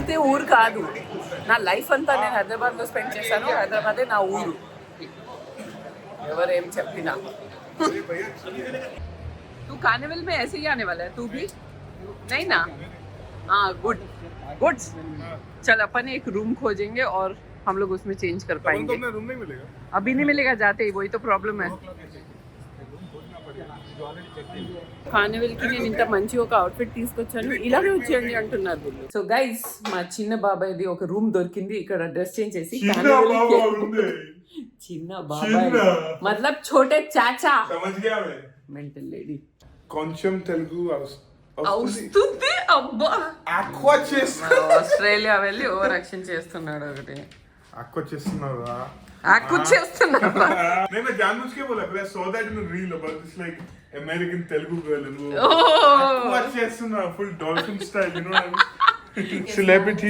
తిరుపతి ఊరు కాదు, నా లైఫ్ అంతా నేను హైదరాబాద్లో స్పెండ్ చేశాను. హైదరాబాదే నా ఊరు, ఎవరేం చెప్పినా. तू कार्निवल में ऐसे ही आने वाला है? तू भी नहीं ना? हाँ, गुड गुड. चल अपन एक रूम खोजेंगे और हम लोग उसमें चेंज कर पाएंगे. रूम नहीं मिलेगा अभी नहीं मिलेगा, जाते ही, वही तो प्रॉब्लम है. కార్నివల్ కి నేను ఇంత మంచి ఒక అవుట్ఫిట్ తీసుకొచ్చాను, ఇలాగే వచ్చేయండి అంటున్నారు వీళ్ళు. సో గైస్, మా చిన్న బాబాయ్ది ఒక రూమ్ దొరికింది ఇక్కడ డ్రెస్ చేంజ్ చేసి. చిన్న బాబాయ్ మతలబ్ ఛోటే చాచా. Mental lady. కొంచెం తెలుగు వస్తుంది. అబ్బా, ఆస్ట్రేలియా వెళ్ళి ఓవర్ యాక్షన్ చేస్తున్నాడు ఒకటి. చేస్తున్నారా? నేను జాన్ముస్కే బోలా plus so that in reel about this like American Telugu girl చేస్తున్నా full dolphin style, you know. Celebrity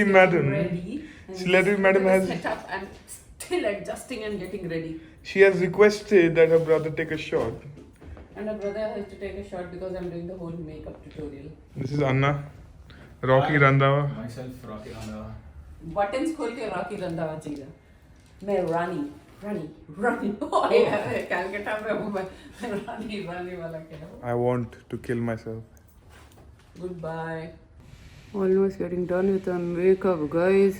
madam has still adjusting and getting ready. She has requested that her brother take a shot. And her brother has to take a shot because I'm doing the whole makeup tutorial. This is Anna, Rocky Randhawa. Myself, Rocky Randhawa. Buttons खोल के Rocky Randhawa चाहिए. मैं रानी. Oh यार, कलकत्ता में हूँ मैं. रानी वाला क्या? I want to kill myself. Goodbye. Almost getting done with the makeup, guys.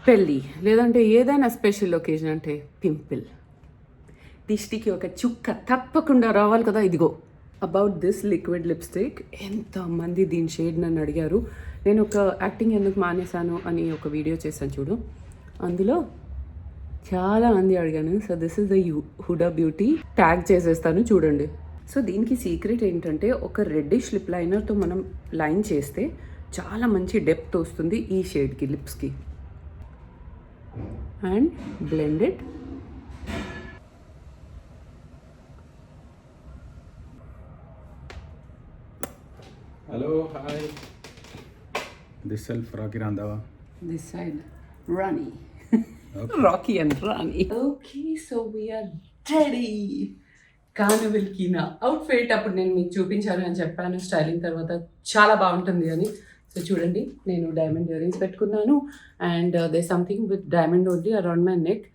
పెళ్ళి లేదంటే ఏదైనా స్పెషల్ ఒకేజన్ అంటే పింపుల్, దిష్టికి ఒక చుక్క తప్పకుండా రావాలి కదా. ఇదిగో అబౌట్ దిస్ లిక్విడ్ లిప్స్టిక్. ఎంతమంది దీని షేడ్ నన్ను అడిగారు. నేను ఒక యాక్టింగ్ ఎందుకు మానేశాను అని ఒక వీడియో చేశాను చూడు, అందులో చాలా మంది అడిగాను. So this is the Huda beauty, tag చేసేస్తాను చూడండి. సో దీనికి సీక్రెట్ ఏంటంటే ఒక రెడ్డిష్ లిప్ లైనర్తో మనం లైన్ చేస్తే చాలా మంచి డెప్త్ వస్తుంది ఈ షేడ్కి, లిప్స్కి. And blend it. Hello, hi. This self Rocky Randhawa. This side Rani. Okay. Rocky and Rani. Okay, so we are ready. Carnival కి నా అవుట్ఫిట్ అప్పుడు నేను మీకు చూపించాను అని చెప్పాను, స్టైలింగ్ తర్వాత చాలా బాగుంటుంది అని. సో చూడండి, నేను డైమండ్ ఇయర్ రింగ్స్ పెట్టుకున్నాను and they something with diamond only around my neck.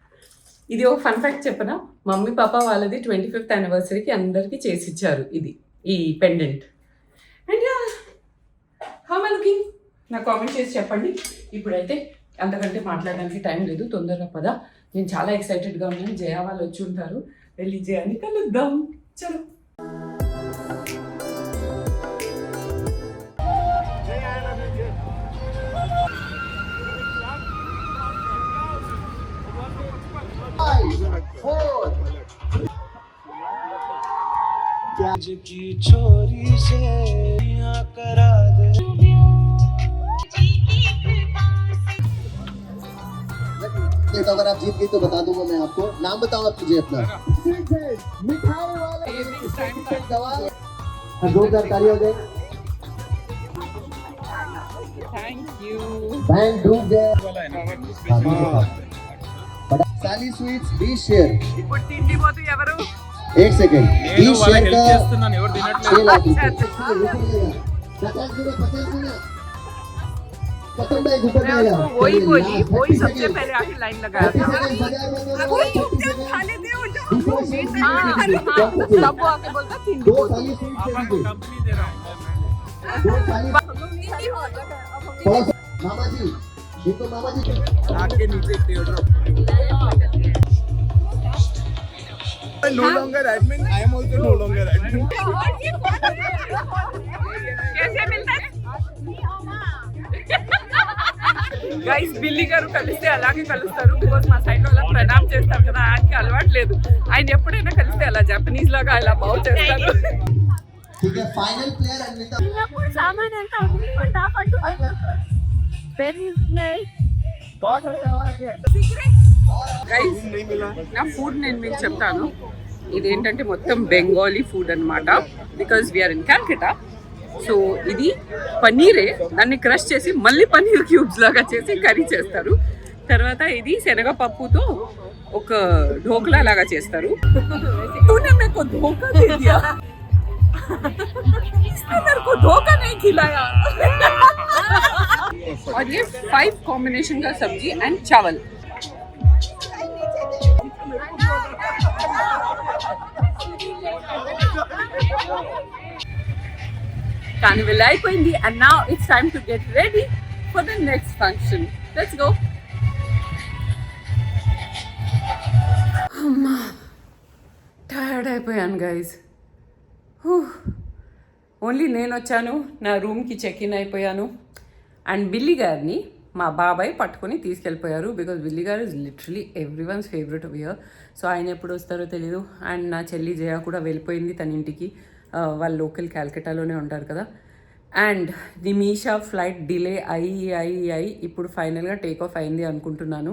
ఇది ఒక ఫన్ ఫ్యాక్ట్ చెప్పనా, మమ్మీ పాప వాళ్ళది 25th యానివర్సరీకి అందరికీ చేసి ఇచ్చారు ఇది, ఈ pendant. And yeah, how am I looking? నాకు కామెంట్ చేసి చెప్పండి. ఇప్పుడైతే అంతకంటే మాట్లాడడానికి టైం లేదు, తొందరగా పద. నేను చాలా ఎక్సైటెడ్గా ఉన్నాను. జయ వాళ్ళు వచ్చి ఉంటారు, వెళ్ళి జయాన్ని కలుద్దాం. చలో. की छोरी से करा दे। तो अगर आप जीत गई तो बता दूंगा मैं आपको। नाम बताओ आप मुझे अपना। मिठाई वाला 2000 ताली हो गए। Thank you. बैंक डूब गया। साली स्वीट्स बी शेयर। ఇప్పుడు తిండి పోతు ఎవరు? एक सेकंड, बी शेयर का చేస్తున్నాను, ఎవరు తినట్లేదు. 6 लाख रुपए। 50 दिना खत्म भाई ऊपर मैं जाएगा। उसको वही बोली, वही सबसे पहले आके लाइन लगाया था. वही चुपचाप खा लेते हो जो. हाँ, सब वो आके बोलता तिंडी दो पोतु. साली स्वीट दे दीजिए। कंपनी दे रहा हूँ दो साली मामा जी, देखो मामा जी आगे नीचे टेढ़ा. No longer admin, I am also no longer admin. कैसे मिलता है? గైస్, బిల్లి గారు కలిస్తే అలాగే కలుస్తారు. బికాస్ మా సైడ్ వాళ్ళ ప్రణామ్ చేస్తారు కదా, ఆయనకి అలవాటు లేదు. ఆయన ఎప్పుడైనా కలిస్తే అలా జపనీస్ లాగా ఇలా బాగు చేస్తారు. ठीक है, फाइनल प्लेयर अन्विता। सामान अंता फटाफट గైస్, నా ఫుడ్ నేను మీకు చెప్తాను. ఇదేంటంటే మొత్తం బెంగాలీ ఫుడ్ అనమాట, because we are in Calcutta. So ఇది పన్నీరే, దాన్ని క్రష్ చేసి మళ్ళీ పన్నీర్ క్యూబ్స్ లాగా చేసి కర్రీ చేస్తారు. తర్వాత ఇది శనగపప్పుతో ఒక ఢోక్లా లాగా చేస్తారు. तूने मेरे को धोखा दे दिया. इसने मेरे को धोखा नहीं खिलाया. और ये 5 कॉम्बिनेशन का सब्जी एंड चावल. Carnival అయిపోయింది and now it's time to get ready for the next function. Let's go. అమ్మా టైర్డ్ అయిపోయాను గైజ్. ఓన్లీ నేను వచ్చాను, నా రూమ్కి చెక్ ఇన్ అయిపోయాను అండ్ బిల్లీ గారిని మా బాబాయ్ పట్టుకొని తీసుకెళ్ళిపోయారు. బికాజ్ బిల్లీ గారు is literally every once favourite of year. So ఆయన ఎప్పుడు వస్తారో తెలీదు. అండ్ నా చెల్లి జయ కూడా వెళ్ళిపోయింది తన ఇంటికి. వాళ్ళు లోకల్ క్యాల్కటాలోనే ఉంటారు కదా. అండ్ నిమిషా ఫ్లైట్ డిలే అయ్యి ఇప్పుడు ఫైనల్గా టేక్ ఆఫ్ అయింది అనుకుంటున్నాను.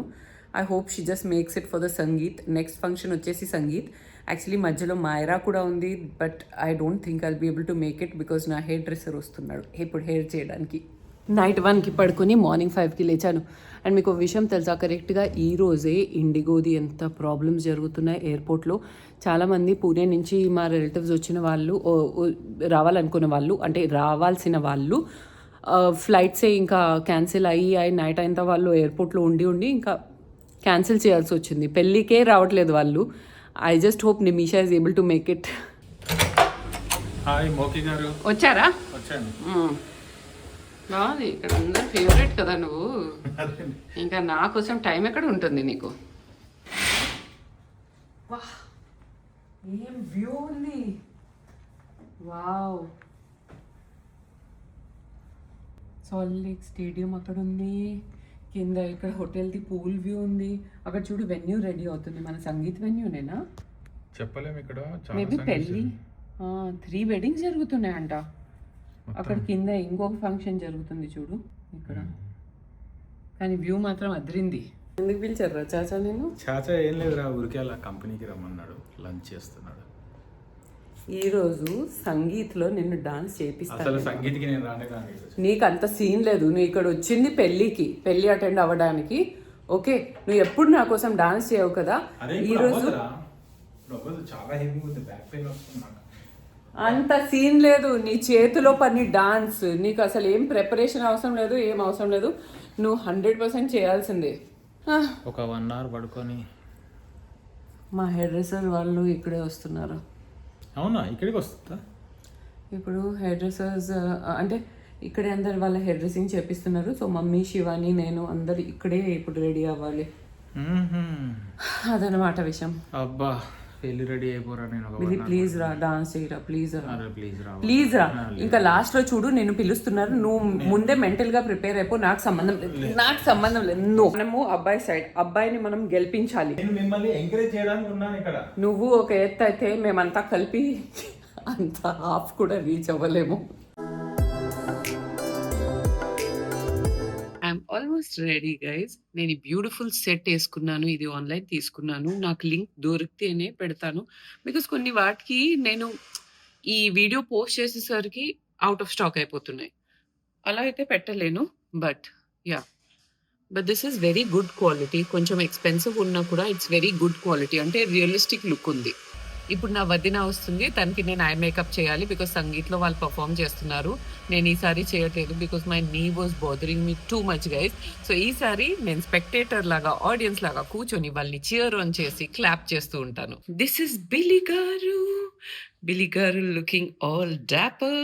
I hope she just makes it for the sangeet. Next function వచ్చేసి సంగీత్. యాక్చువల్లీ మధ్యలో మాయరా కూడా ఉంది, but I don't think I'll be able to make it because నా హెయిర్ డ్రెస్సర్ వస్తున్నాడు ఇప్పుడు హెయిర్ చేయడానికి. నైట్ 1కి పడుకొని మార్నింగ్ 5కి లేచాను. అండ్ మీకు విషయం తెలుసా, కరెక్ట్గా ఈ రోజే ఇండిగోది ఎంత ప్రాబ్లమ్స్ జరుగుతున్నాయి ఎయిర్పోర్ట్లో. చాలామంది పూణే నుంచి మా రిలేటివ్స్ వచ్చిన వాళ్ళు, రావాలనుకున్న వాళ్ళు, అంటే రావాల్సిన వాళ్ళు ఫ్లైట్సే ఇంకా క్యాన్సిల్ అయ్యి నైట్ అయిన వాళ్ళు ఎయిర్పోర్ట్లో ఉండి ఇంకా క్యాన్సిల్ చేయాల్సి వచ్చింది. పెళ్ళికే రావట్లేదు వాళ్ళు. I just hope Nimisha is able to make it. Hi Moki గారు. వచ్చారా? వచ్చాను. బాగుంది. ఇక్కడ అందరు ఫేవరెట్ కదా నువ్వు. ఇంకా నా కోసం టైం ఎక్కడ ఉంటుంది నీకు? వాహ్ ఏం వ్యూ ఉంది. వావ్, సాల్ట్ లేక్ స్టేడియం అక్కడ ఉంది. కింద ఇక్కడ హోటల్ది పూల్ వ్యూ ఉంది. అక్కడ చూడు వెన్యూ రెడీ అవుతుంది. మన సంగీత్ వెన్యూనేనా? చెప్పలేము. ఇక్కడ మేబీ పెళ్ళి 3 వెడ్డింగ్స్ జరుగుతున్నాయంట. అక్కడ కింద ఇంకొక ఫంక్షన్ జరుగుతుంది చూడు ఇక్కడ. కానీ వ్యూ మాత్రం అదిరింది. ఎందుకు పిలిచారా చాచా? నేను చాచా ఏం లేదురా, ఊరికే అలా కంపెనీకి రమ్మన్నాడు, లంచ్ చేస్తున్నాడు. ఈరోజు సంగీత్లో నిన్ను డాన్స్ అసలు చేపిస్తాను. సంగీత్కి నేను రాను. నీకు అంత సీన్ లేదు. నువ్వు ఇక్కడ వచ్చింది పెళ్ళి అటెండ్ అవ్వడానికి. ఓకే, నువ్వు ఎప్పుడు నా కోసం డాన్స్ చేయవు కదా. ఈరోజు చాలా హెవీ ఉంది, బ్యాక్ పెయిన్ వస్తుంది నాకు. అంత సీన్ లేదు. నీ చేతిలో పని డాన్స్. నీకు అసలు ఏం ప్రిపరేషన్ అవసరం లేదు, ఏం అవసరం లేదు. నువ్వు 100% చేయాల్సిందే. ఒక 1 hour పడుకొని. మా హెయిర్ డ్రెస్సర్ వాళ్ళు ఇక్కడే వస్తున్నారు. అవునా? ఇక్కడికి వస్తుందా? ఇప్పుడు హెయిర్ డ్రెస్సర్స్ అంటే ఇక్కడే అందరు వాళ్ళ హెయిర్ డ్రెస్సింగ్ చేపిస్తున్నారు. సో మమ్మీ, శివాని, నేను అందరు ఇక్కడే ఇప్పుడు రెడీ అవ్వాలి. అదనమాట విషయం. అబ్బా, పెళ్లి రెడీ అయిపోరా. నేను ప్లీజ్ రా, డాన్స్ చేయరా ప్లీజ్ రా, ప్లీజ్ రా. ఇంకా లాస్ట్ లో చూడు నేను పిలుస్తున్నారు. నువ్వు ముందే మెంటల్ గా ప్రిపేర్ అయిపో. నాకు సంబంధం లేదు. మనము అబ్బాయి సైడ్, అబ్బాయిని మనం గెలిపించాలి. మిమ్మల్ని ఎంకరేజ్ చేయడానికి ఉన్నాను ఇక్కడ. నువ్వు ఒక ఎత్తు అయితే మేమంతా కలిపి అంత హాఫ్ కూడా రీచ్ అవ్వలేము. I'm almost ready guys. నేను ఈ బ్యూటిఫుల్ సెట్ వేసుకున్నాను. ఇది ఆన్లైన్ తీసుకున్నాను. నాకు లింక్ దొరికితేనే పెడతాను. బికాస్ కొన్ని వాటికి నేను ఈ వీడియో పోస్ట్ చేసేసరికి అవుట్ ఆఫ్ స్టాక్ అయిపోతున్నాయి. అలా అయితే పెట్టలేను. But this is very good quality. కొంచెం ఎక్స్పెన్సివ్ ఉన్నా కూడా ఇట్స్ వెరీ గుడ్ క్వాలిటీ. అంటే రియలిస్టిక్ లుక్ ఉంది. ఇప్పుడు నా వదిన వస్తుంది, తనకి నేను ఐ మేకప్ చేయాలి. బికాస్ సంగీత్లో వాళ్ళు పర్ఫామ్ చేస్తున్నారు. నేను ఈసారి చేయట్లేదు because my knee was bothering me too much guys. So ఈసారి నేను స్పెక్టేటర్ లాగా, ఆడియన్స్ లాగా కూర్చొని వాళ్ళని చియర్ ఆన్ చేసి క్లాప్ చేస్తూ ఉంటాను. దిస్ ఇస్ బిల్లీ గారు లుకింగ్ ఆల్ డాపర్.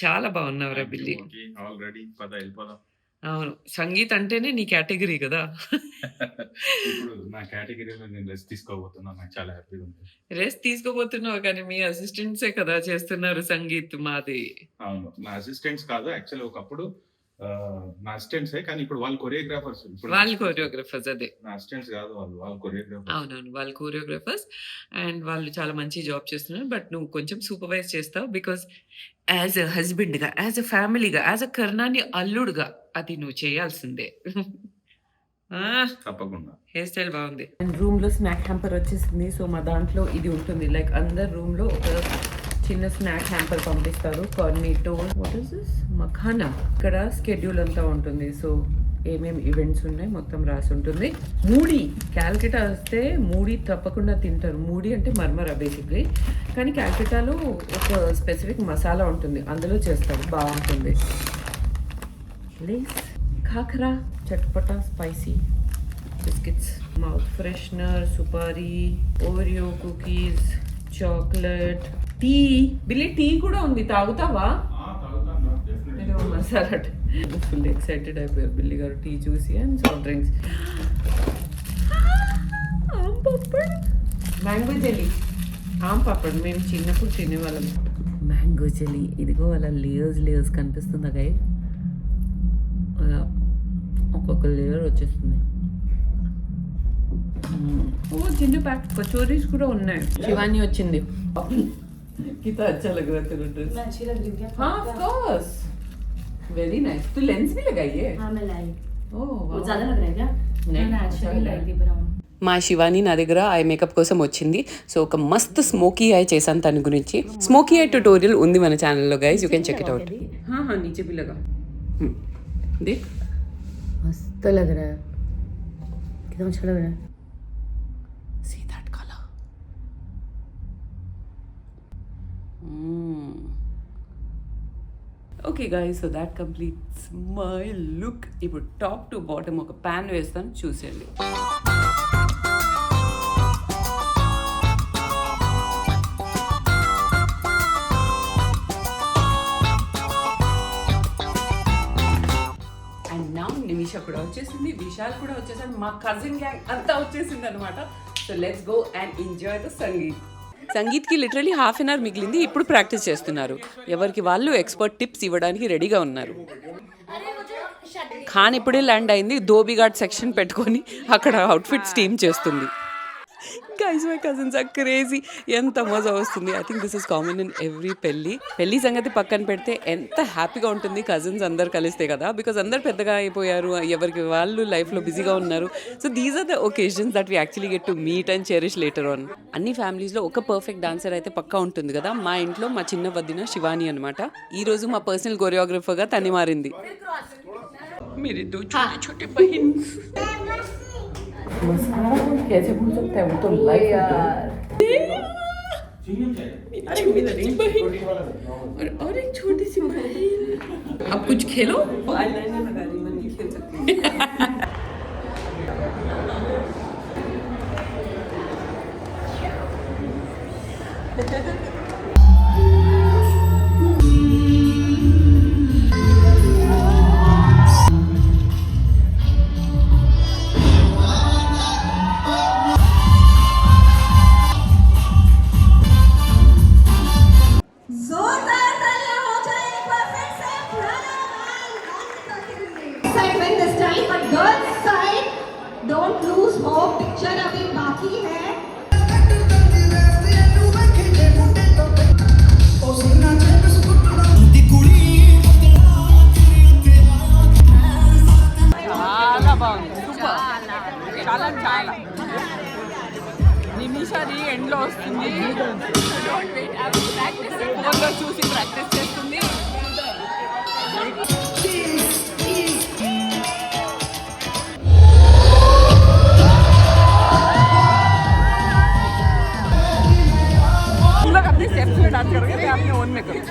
చాలా బాగున్నావురా బిల్లీ. ఆల్రెడీ పద వెళ్ళిపోదాం. అవును, సంగీత్ అంటేనే నీ కేటగిరీ కదా. ఇప్పుడు నా కేటగిరీలో నేను రెస్ట్ తీసుకోబోతున్నా. నాకు చాలా హ్యాపీగా ఉంది. రెస్ట్ తీసుకోబోతున్నావు కానీ మీ అసిస్టెంట్సే కదా చేస్తున్నారు సంగీత్. మాది అవును, నా అసిస్టెంట్స్ కాదు యాక్చువల్లీ. ఒకప్పుడు నా అసిస్టెంట్సే, కానీ ఇప్పుడు వాళ్ళు కొరియోగ్రాఫర్స్. వాళ్ళు కొరియోగ్రాఫర్స్. అదే, నా అసిస్టెంట్స్ కాదు, వాళ్ళు కొరియోగ్రాఫర్స్. అవునవును, వాళ్ళు కొరియోగ్రాఫర్స్. అండ్ వాళ్ళు చాలా మంచి జాబ్ చేస్తున్నారు. బట్ నువ్వు కొంచెం సూపర్వైజ్ చేస్తావు బికాస్ యాజ్ అ హస్బెండ్గా, యాజ్ అ ఫ్యామిలీగా, యాజ్ అ కర్ణాని అల్లుడుగా అది నువ్వు చేయాల్సిందే. తప్పకుండా. హెయిర్ స్టైల్ బాగుంది. రూమ్ లో స్నాక్ హ్యాంపర్ వచ్చేసింది. సో మా దాంట్లో ఇది ఉంటుంది. లైక్ అందరు రూమ్ లో ఒక చిన్న స్నాక్ హ్యాంపర్ పంపిస్తారు. కార్నిటో, వాట్ ఇస్ దిస్, మఖానా. ఇక్కడ స్కెడ్యూల్ అంతా ఉంటుంది. సో ఏమేమి ఈవెంట్స్ ఉన్నాయి మొత్తం రాసి ఉంటుంది. మూడి, క్యాల్కటా వస్తే మూడి తప్పకుండా తింటారు. మూడి అంటే మర్మరా బేసిక్లీ. కానీ క్యాల్కటాలో ఒక స్పెసిఫిక్ మసాలా ఉంటుంది, అందులో చేస్తారు, బాగుంటుంది. Lays, khakra, chatpata, spicy biscuits, mouth freshener, supari, Oreo cookies, chocolate, tea. Billy tea kuda undi, తాగుతావా? ఇదిగో మసాలా ఫుల్ ఎక్సైటెడ్ అయిపోయారు బిల్లి గారు టీ చూసి and soft drinks. Aam papad, mango jelly. Aam papad మేము చిన్నప్పుడు తినేవాళ్ళం. మ్యాంగో జెల్లీ ఇదిగో అలా లేయర్స్ కనిపిస్తుందా గై? అలా ఒక్కొక్క లేయర్ వచ్చేస్తుంది. ఓ చిన్న ప్యాక్ కచోరీస్ కూడా ఉన్నాయి. శివాని వచ్చింది. कितना अच्छा लग रहा है तेरा ड्रेस. मैं अच्छी लग रही हूँ क्या? हाँ ऑफ कोर्स, वेरी नाइस. तू लेंस भी लगाई है? हाँ मैं लाई. ओह वो ज्यादा लग रहा है क्या? नहीं, मैं अच्छा एक्चुअली लग लाई रहा थी ब्राउन. మా శివాని నా దగ్గర ఐ మేకప్ కోసం వచ్చింది. సో ఒక మస్త్ స్మోకీ ఐ చేశాను తన గురించి. స్మోకీ ఐ ట్యుటోరియల్ ఉంది మన ఛానల్లో guys, you can check it out. हाँ हाँ नीचे भी लगा. देख मस्त लग रहा है. कितना अच्छा लग रहा है. See that color. Okay guys, so that completes my look. ఇప్పుడు టాప్ టు బాటమ్ ఒక ప్యాన్ వేస్తాను, చూసేయండి. అండ్ నా నిమిష కూడా వచ్చేసింది, విశాల్ కూడా వచ్చేసాడు, మా కజిన్ గ్యాంగ్ అంతా వచ్చేసింది అనమాట. So let's go and enjoy the sangeet. సంగీత్కి లిటరలీ హాఫ్ అన్ అవర్ మిగిలింది. ఇప్పుడు ప్రాక్టీస్ చేస్తున్నారు. ఎవరికి వాళ్ళు ఎక్స్పర్ట్ టిప్స్ ఇవ్వడానికి రెడీగా ఉన్నారు. ఖాన్ ఇప్పుడే ల్యాండ్ అయింది. ధోబిఘాట్ సెక్షన్ పెట్టుకొని అక్కడ అవుట్ఫిట్ స్టీమ్ చేస్తుంది. Guys my cousins are crazy. ఎంత మజా వస్తుంది. I think this is common in every పెళ్లి సంగతి పక్కన పెడితే ఎంత హ్యాపీగా ఉంటుంది కజిన్స్ అందరు కలిస్తే కదా. బికాజ్ అందరు పెద్దగా అయిపోయారు, ఎవరికి వాళ్ళు లైఫ్లో బిజీగా ఉన్నారు. So these are the occasions that we actually get to meet and cherish later on. అన్ని ఫ్యామిలీస్లో ఒక పర్ఫెక్ట్ డాన్సర్ అయితే పక్కా ఉంటుంది కదా. మా ఇంట్లో మా చిన్న వదిన శివాని అనమాట. ఈ రోజు మా పర్సనల్ కొరియోగ్రఫర్గా తని మారింది. मेरे दो छोटे छोटे बहन. मस्कारा कैसे भूल सकता है, वो तो लाइफ यार. और एक छोटी सी बहन. अब कुछ खेलो. आईलाइनर लगा रही, मैं नहीं खेल सकती. Don't lose hope. Picture अभी बाकी है. చాలా బాగుంది, చాలా చాలా. నిమిషాది ఎండ్లో వస్తుంది, ఫోన్లో చూసి ప్రాక్టీస్ చేస్తుంది. अपने स्टेप्स में डांस करोगे या अपने ओन में करोगे?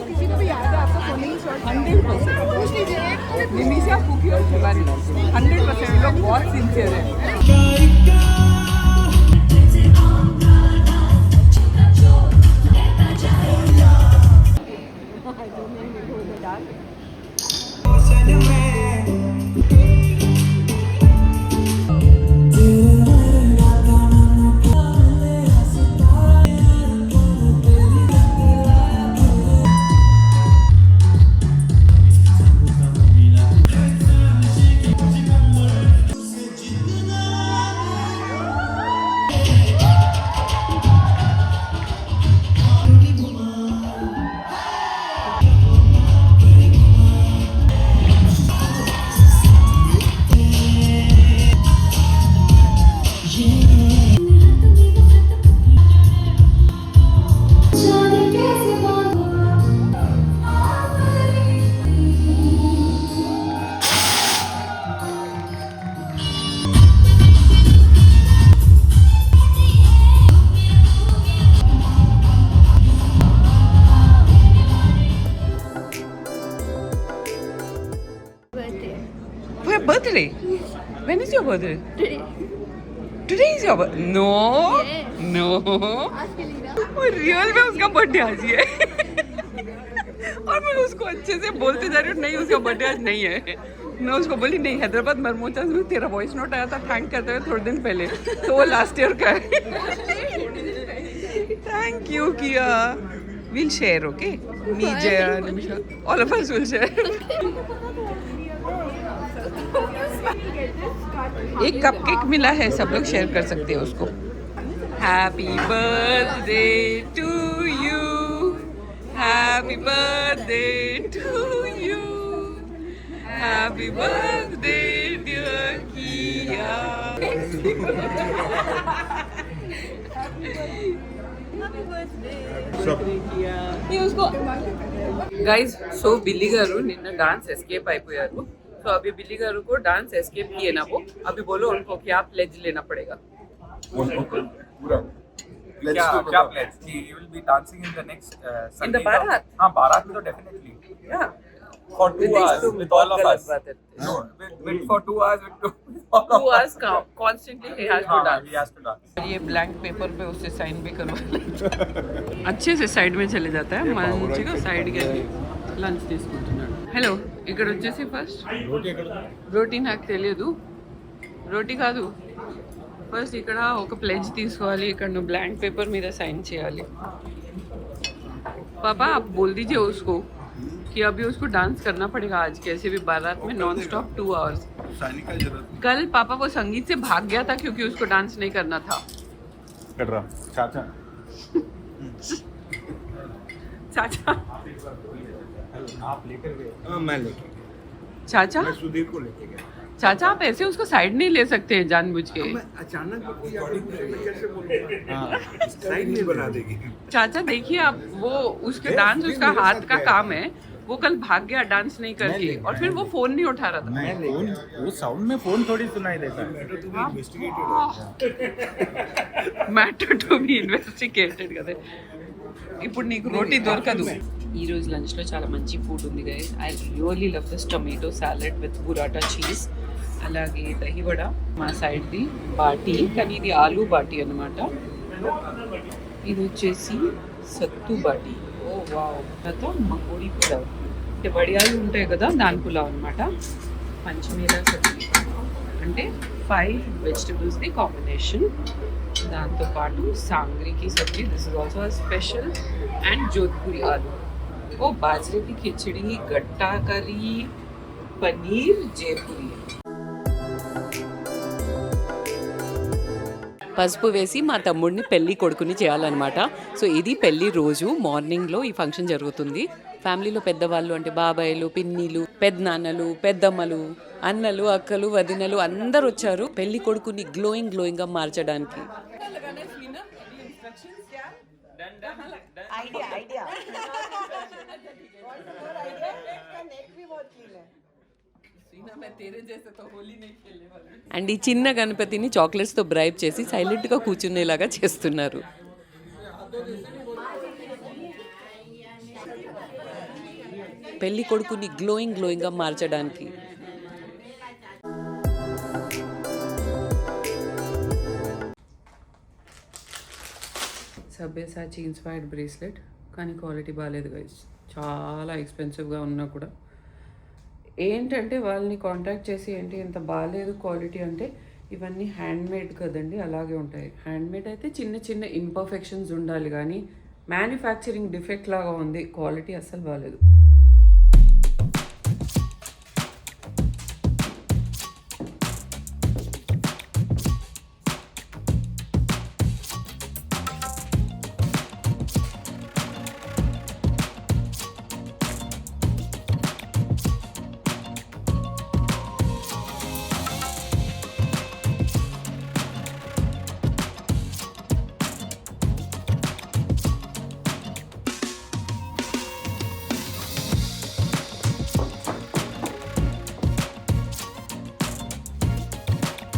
किसी को भी याद है आपको फोनिंग शॉट? 100%. निमिषा, कुकी और शिवानी 100% लोग बहुत सिंसियर है. birthday? When is your birthday? Today is your birthday? No. No. और रियल में उसका बर्थडे आज ही है और मैं उसको अच्छे से बोलते जा रही हूँ नहीं उसका बर्थडे आज नहीं है. मैं उसको बोली नहीं हैदराबाद मरमोचास में तेरा वॉइस नोट आया था थैंक करते हुए थोड़े दिन पहले तो वो लास्ट ईयर का है. Thank you Kiya. Will share okay me Jaya Nimisha all of us will share. एक कपकेक मिला है सब लोग शेयर कर सकते हैं उसको. Happy birthday to you. Happy birthday to you. Happy birthday dear Kiya. ये उसको गाइस సో బిల్లి గారు నిన్న డాన్స్ ఎస్కేప్ అయిపోయారు. तो अभी बिल्ली गारू को डांस एस्केप किए ना वो अभी बोलो उनको क्या प्लेज लेना पड़ेगा. क्या प्लेज कि you will be dancing in the next in the बारात. हां बारात में तो डेफिनेटली या for 2 hours with all of us. No, with for 2 hours with 2 hours constantly he has to dance. He has to dance. ये blank paper पे उससे sign भी करवा अच्छे से साइड में चले जाता है మంచిగా సైడ్ కి లంచ్ తీసుకుంటున్నాడు. హలో ఇక్కడ వచ్చేసి ఫస్ట్ రోటీ నాకు తెలియదు. రోటీ కాదు ఫస్ట్ ఇక్కడ ఒక ప్లేజ్ తీసుకోవాలి. ఇక్కడ నువ్వు బ్లాంక్ పేపర్ మీద సైన్ చేయాలి. पापा आप बोल दीजिए उसको कि अभी उसको डांस करना पड़ेगा आज कैसे भी बारात में नॉन स्टॉप 2 आवर्स. कल पापा वो संगीत से भाग गया था क्योंकि उसको डांस नहीं करना था. चाचा चाचा आप लेकर गए. मैं लेके चाचा सुधीर को लेके गया. चाचा आप ऐसे उसको साइड नहीं ले सकते हैं जानबूझ के. अचानक साइड नहीं बना देगी. चाचा देखिए आप वो उसके डांस उसका हाथ का काम है. वो कल भाग गया डांस नहीं करके और फिर वो फोन नहीं उठा रहा था. वो साउंड में फोन थोड़ी सुनाई देता है. मैटर टू बी ఇన్వెస్టిగేటెడ్ కదా. ఇప్పుడు నీకు రోటీ దొరకదు. ఈ రోజు లంచ్లో చాలా మంచి ఫుడ్ ఉంది guys. I really love this tomato salad with burrata cheese. అలాగే దహివడ మా సైడ్ది బాటీ కానీ ఇది ఆలూ బాటీ అన్నమాట. ఇది వచ్చేసి సత్తు బాటీ. ఓ వావ్. తర్వాత మకోడి పులావ్ అంటే వడియాలు ఉంటాయి కదా దాని పులావ్ అనమాట. పంచమీర సబ్జీ అంటే 5 వెజిటబుల్స్ది కాంబినేషన్. దాంతోపాటు సాంగ్రీకి sabzi this is also special and Jodhpuri aloo. ఓ బాజ్రే की खिचड़ी गट्टा करी पनीर जयपुरी. పసుపు వేసి మా తమ్ముడిని పెళ్లి కొడుకుని చేయాలన్నమాట. సో ఇది పెళ్లి రోజు మార్నింగ్లో ఈ ఫంక్షన్ జరుగుతుంది. ఫ్యామిలీలో పెద్దవాళ్ళు అంటే బాబాయిలు పిన్నిలు పెద్దనాన్నలు పెద్దమ్మలు అన్నలు అక్కలు వదినలు అందరు వచ్చారు పెళ్లి కొడుకుని గ్లోయింగ్గా మార్చడానికి. అండ్ ఈ చిన్న గణపతిని చాక్లెట్స్తో బ్రైబ్ చేసి సైలెంట్గా కూర్చునేలాగా చేస్తున్నారు. పెళ్లి కొడుకుని గ్లోయింగ్గా మార్చడానికి. సబ్యసాచి ఇన్స్పైర్డ్ బ్రేస్లెట్ కానీ క్వాలిటీ బాగాలేదు గైస్. చాలా ఎక్స్పెన్సివ్గా ఉన్నా కూడా ఏంటంటే వాళ్ళని కాంటాక్ట్ చేసి ఏంటి ఇంత బాగాలేదు క్వాలిటీ అంటే ఇవన్నీ హ్యాండ్మేడ్ కదండి అలాగే ఉంటాయి. హ్యాండ్మేడ్ అయితే చిన్న చిన్న ఇంపర్ఫెక్షన్స్ ఉండాలి కానీ మ్యానుఫ్యాక్చరింగ్ డిఫెక్ట్ లాగా ఉంది. క్వాలిటీ అస్సలు బాగాలేదు.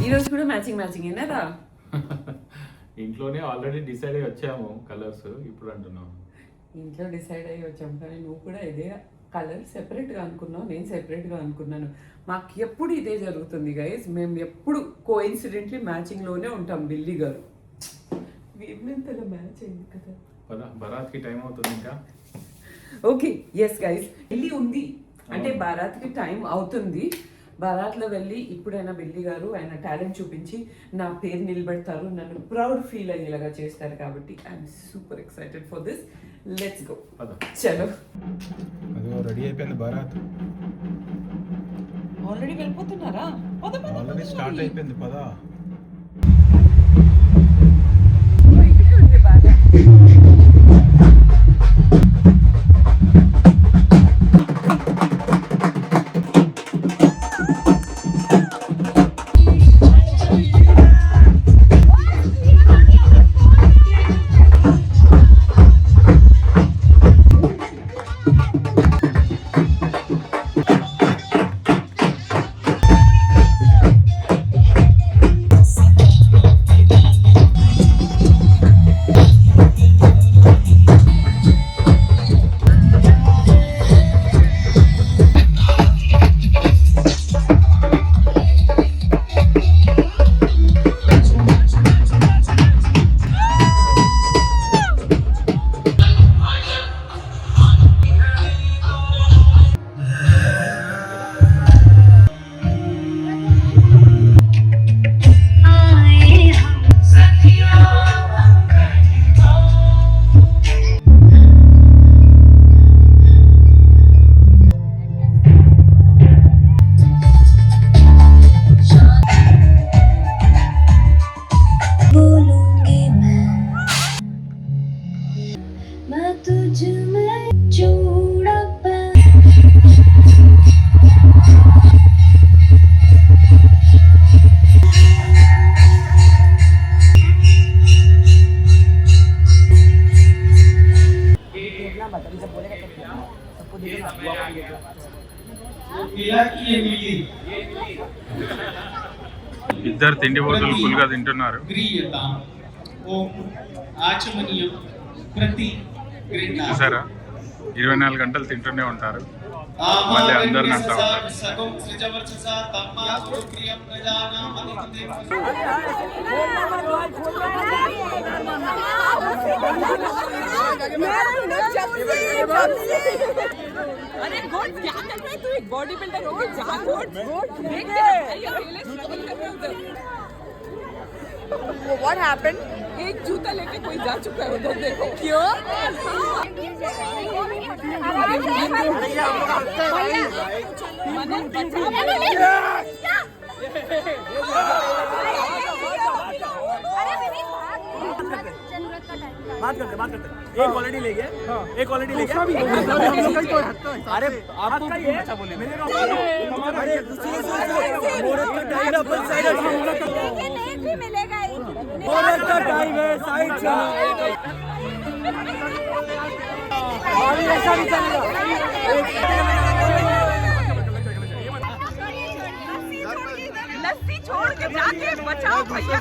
ఈరోజు కూడా మ్యాచింగ్ ఏనారా? ఇంట్లోనే ఆల్రెడీ డిసైడ్ అయ్యి వచ్చాము కలర్స్. ఇప్పుడు అంటున్నాం ఇంట్లో డిసైడ్ అయ్యి వచ్చాము కానీ నువ్వు కూడా ఇదే కలర్ సెపరేట్గా అనుకున్నాం, నేను సెపరేట్గా అనుకున్నాను. మాకు ఎప్పుడు ఇదే జరుగుతుంది గైస్, మేము ఎప్పుడు కోఇన్సిడెంట్లీ మ్యాచింగ్లోనే ఉంటాం. బిల్లీ గారు వేవ్లెంత్ మ్యాచ్ అయింది కదా. బరాత్కి టైం అవుతుంది ఇంకా. ఓకే ఎస్ గైస్, బిల్లీ ఉంది అంటే బారాత్కి టైం అవుతుంది. బారాత్లో వెళ్ళి ఇప్పుడైనా బిల్లీ గారు ఆయన టాలెంట్ చూపించి నా పేరు నిలబెడతారు, నన్ను ప్రౌడ్ ఫీల్ అయ్యేలాగా చేస్తారు. కాబట్టి I'm super excited for this. Let's go. చలో, అదో రెడీ అయిపోయింది బారాత్. ఆల్రెడీ వెళ్ళిపోతున్నారా? ఆల్రెడీ స్టార్ట్ అయిపోయింది పదా. ఇద్దరు తిండి బోతులు ఫుల్ గా తింటున్నారు. చూసారా, 24 గంటలు తింటూనే ఉంటారు. మళ్ళీ అందరిని అంటా ఉంటారు. अरे गोट क्या कर रहा है तू? एक बॉडी बिल्डर हो गया जा गोट गोट देख भाई अकेले स्ट्रगल कर रहे उधर. What happened? एक जूता लेके कोई जा चुका है उधर, देखो. क्यों? बात करते एक क्वालिटी ले गए, एक क्वालिटी ले गए. अरे आपको अच्छा बोले मेरे अरे मोरत का टाइम अपन साइड भी मिलेगा ही. मोरत का टाइम है साइड चलो. और ऐसा भी चलेगा. लस्सी छोड़ के जाके बचाओ भैया.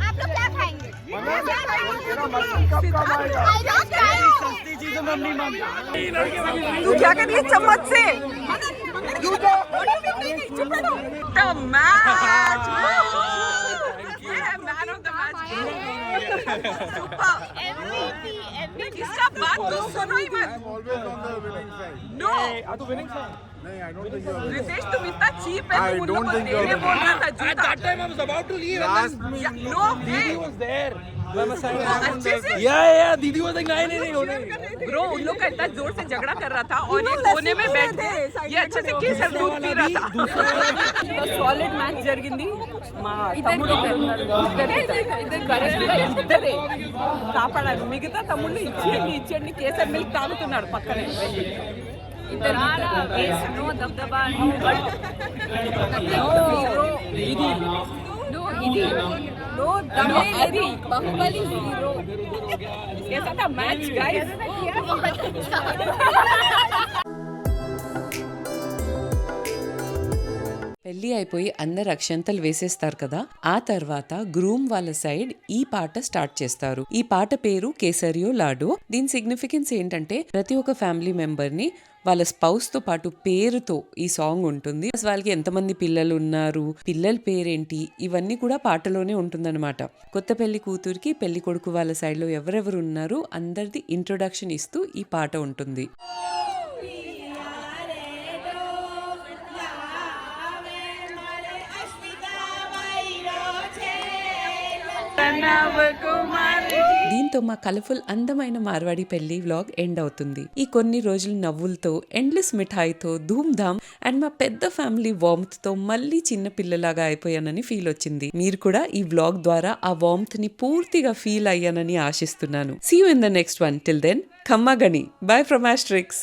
आप लोग क्या खाएंगे? सस्ती चीजें हम नहीं मांगते. तू क्या कर रही है चम्मच से? The match. Man of the match. Super. MVP. इसका बात तो सुनो ही मत. No. रितेश तुम इतना चीप है. तुम उन लोगों को देने बोल रहा था जूता. At that time I was about to leave. No way. He was there. Yeah, दीदी was like नहीं होने. ब्रो उन लोग का इतना जोर से झगड़ा कर रहा था और ये कोने में बैठे ये अच्छे से केसर दूध पी रहा था. सॉलिड मैच జరిగింది. మా తమ్ముడు ఇద్దరే కాపాడారు. మిగతా తమ్ముళ్ళు ఇచ్చేయండి కేసర్ మిల్క్ తాగుతున్నాడు పక్కనే. బాహుబలి హీరో कैसा था मैच गाइस? పెళ్లి అయిపోయి అందరు అక్షంతలు వేసేస్తారు కదా, ఆ తర్వాత గ్రూమ్ వాళ్ళ సైడ్ ఈ పాట స్టార్ట్ చేస్తారు. ఈ పాట పేరు కేసరియో లాడో. దీని సిగ్నిఫికెన్స్ ఏంటంటే ప్రతి ఒక్క ఫ్యామిలీ మెంబర్ ని వాళ్ళ స్పౌస్ తో పాటు పేరుతో ఈ సాంగ్ ఉంటుంది. వాళ్ళకి ఎంతమంది పిల్లలు ఉన్నారు, పిల్లల పేరేంటి, ఇవన్నీ కూడా పాటలోనే ఉంటుందన్నమాట. కొత్త పెళ్లి కూతురికి పెళ్లి కొడుకు వాళ్ళ సైడ్ లో ఎవరెవరు ఉన్నారు అందరిది ఇంట్రొడక్షన్ ఇస్తూ ఈ పాట ఉంటుంది. దీంతో మా కలర్ఫుల్ అందమైన మార్వాడి పెళ్లి వ్లాగ్ ఎండ్ అవుతుంది. ఈ కొన్ని రోజులు నవ్వులతో, ఎండ్లెస్ మిఠాయితో, ధూమ్ ధామ్ అండ్ మా పెద్ద ఫ్యామిలీ వార్మ్త్ తో మళ్ళీ చిన్న పిల్లలాగా అయిపోయానని ఫీల్ వచ్చింది. మీరు కూడా ఈ వ్లాగ్ ద్వారా ఆ వార్మ్త్ ని పూర్తిగా ఫీల్ అయ్యానని ఆశిస్తున్నాను. See you in the next one. Till then, ఖమ్మా గని. Bye from asterisks.